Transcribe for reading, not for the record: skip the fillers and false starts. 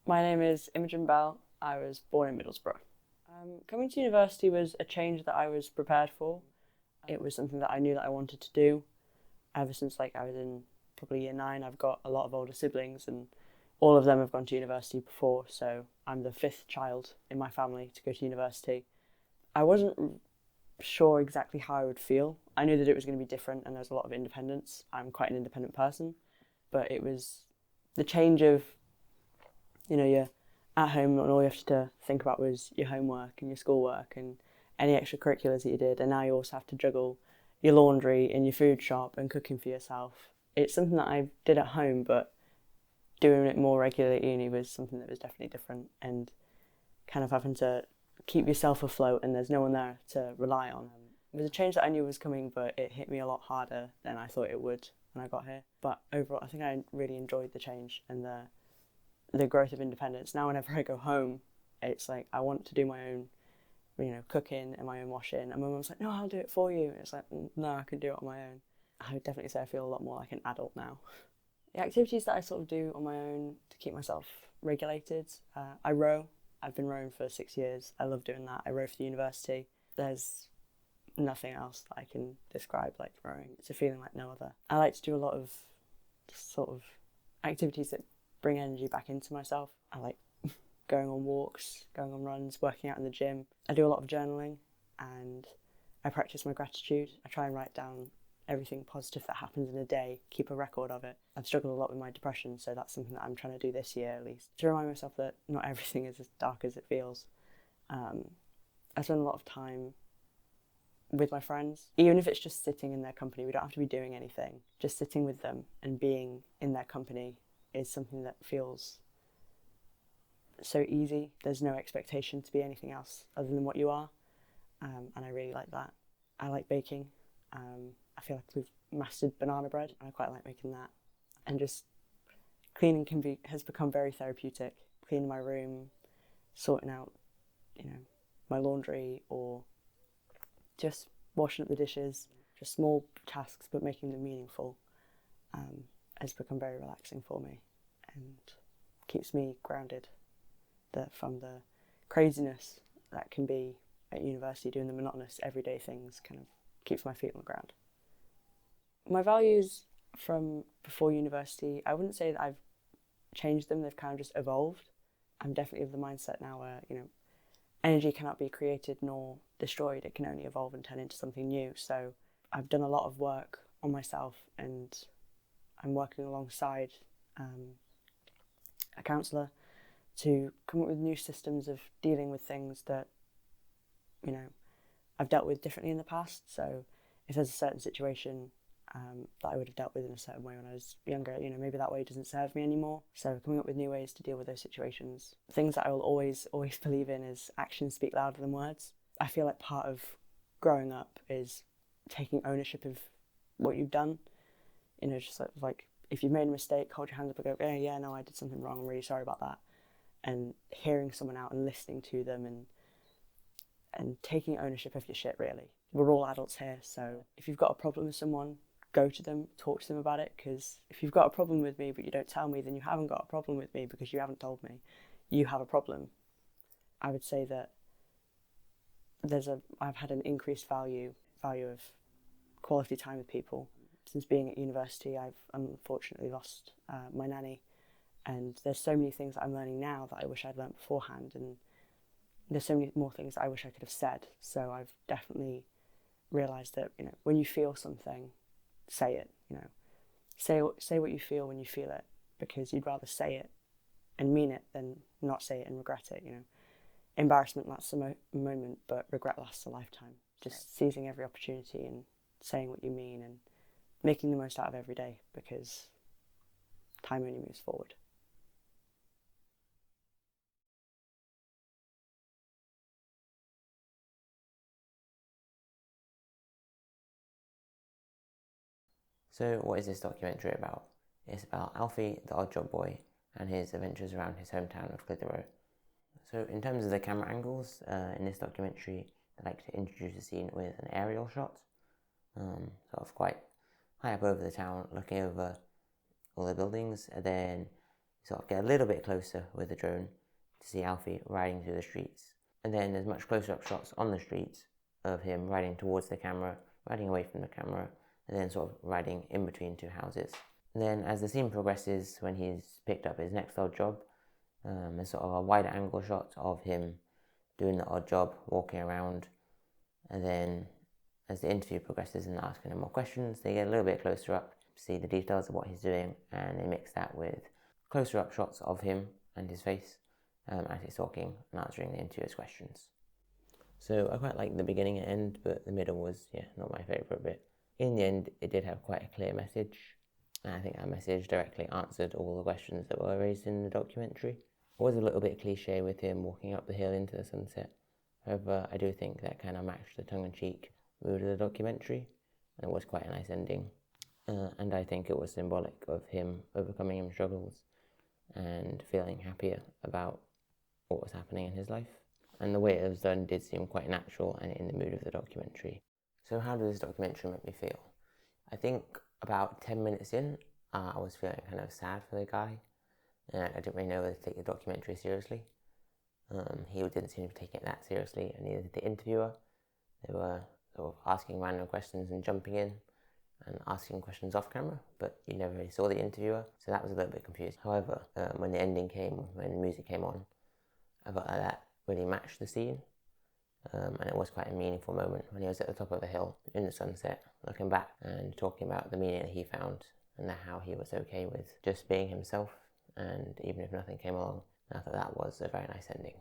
My name is Imogen Bell. I was born in Middlesbrough. Coming to university was a change that I was prepared for. It was something that I knew that I wanted to do. Ever since I was in probably year 9, I've got a lot of older siblings and all of them have gone to university before, so I'm the 5th child in my family to go to university. I wasn't sure exactly how I would feel. I knew that it was going to be different and there's a lot of independence. I'm quite an independent person, but it was the change of, you're at home and all you have to think about was your homework and your schoolwork and any extracurriculars that you did, and now you also have to juggle your laundry and your food shop and cooking for yourself. It's something that I did at home, but doing it more regularly at uni was something that was definitely different, and kind of having to keep yourself afloat and there's no one there to rely on. It was a change that I knew was coming, but it hit me a lot harder than I thought it would when I got here. But overall, I think I really enjoyed the change and the growth of independence. Now whenever I go home, it's like I want to do my own, cooking and my own washing. And my mum's like, no, I'll do it for you. And it's like, no, I can do it on my own. I would definitely say I feel a lot more like an adult now. The activities that I sort of do on my own to keep myself regulated, I row. I've been rowing for 6 years. I love doing that. I row for the university. There's nothing else that I can describe like rowing. It's a feeling like no other. I like to do a lot of sort of activities that bring energy back into myself. I like going on walks, going on runs, working out in the gym. I do a lot of journaling and I practice my gratitude. I try and write down everything positive that happens in a day, keep a record of it. I've struggled a lot with my depression, so that's something that I'm trying to do this year at least, to remind myself that not everything is as dark as it feels. I spend a lot of time with my friends, even if it's just sitting in their company. We don't have to be doing anything. Just sitting with them and being in their company is something that feels so easy. There's no expectation to be anything else other than what you are, and I really like that. I like baking. I feel like we've mastered banana bread and I quite like making that. And just cleaning has become very therapeutic. Cleaning my room, sorting out, my laundry, or just washing up the dishes, just small tasks but making them meaningful, has become very relaxing for me and keeps me grounded from the craziness that can be at university. Doing the monotonous everyday things kind of keeps my feet on the ground. My values from before university, I wouldn't say that I've changed them, they've kind of just evolved. I'm definitely of the mindset now where, energy cannot be created nor destroyed, it can only evolve and turn into something new. So I've done a lot of work on myself and I'm working alongside a counsellor to come up with new systems of dealing with things that, I've dealt with differently in the past. So if there's a certain situation that I would have dealt with in a certain way when I was younger, maybe that way doesn't serve me anymore. So coming up with new ways to deal with those situations. Things that I will always believe in is actions speak louder than words. I feel like part of growing up is taking ownership of what you've done. Just like if you've made a mistake, hold your hands up and go, yeah, no, I did something wrong, I'm really sorry about that. And hearing someone out and listening to them and taking ownership of your shit, really. We're all adults here, so if you've got a problem with someone, go to them, talk to them about it, because if you've got a problem with me but you don't tell me, then you haven't got a problem with me because you haven't told me. You have a problem. I would say that I've had an increased value of quality time with people. Since being at university, I've unfortunately lost my nanny, and there's so many things that I'm learning now that I wish I'd learned beforehand, and there's so many more things that I wish I could have said. So I've definitely realised that, when you feel something, say it. Say what you feel when you feel it, because you'd rather say it and mean it than not say it and regret it. Embarrassment lasts a moment, but regret lasts a lifetime. Just seizing every opportunity and saying what you mean and making the most out of every day, because time only moves forward. So, what is this documentary about? It's about Alfie, the odd job boy, and his adventures around his hometown of Clitheroe. So, in terms of the camera angles, in this documentary, they like to introduce a scene with an aerial shot, sort of quite high up over the town, looking over all the buildings, and then sort of get a little bit closer with the drone to see Alfie riding through the streets. And then there's much closer-up shots on the streets of him riding towards the camera, riding away from the camera, and then sort of riding in between two houses. And then as the scene progresses, when he's picked up his next odd job, there's sort of a wider angle shot of him doing the odd job, walking around. And then as the interview progresses and asking him more questions, they get a little bit closer up to see the details of what he's doing, and they mix that with closer up shots of him and his face as he's talking and answering the interviewer's questions. So I quite liked the beginning and end, but the middle was, not my favourite bit. In the end, it did have quite a clear message, and I think that message directly answered all the questions that were raised in the documentary. It was a little bit cliche with him walking up the hill into the sunset. However, I do think that kind of matched the tongue-in-cheek mood of the documentary, and it was quite a nice ending. And I think it was symbolic of him overcoming his struggles and feeling happier about what was happening in his life. And the way it was done did seem quite natural and in the mood of the documentary. So how did this documentary make me feel? I think about 10 minutes in, I was feeling kind of sad for the guy, and I didn't really know whether to take the documentary seriously. He didn't seem to be taking it that seriously, and neither did the interviewer. They were sort of asking random questions and jumping in and asking questions off camera, but you never really saw the interviewer, so that was a little bit confusing. However, when the ending came, when the music came on, I felt like that really matched the scene, and it was quite a meaningful moment when he was at the top of a hill in the sunset, looking back and talking about the meaning that he found and how he was okay with just being himself, and even if nothing came along. I thought that was a very nice ending.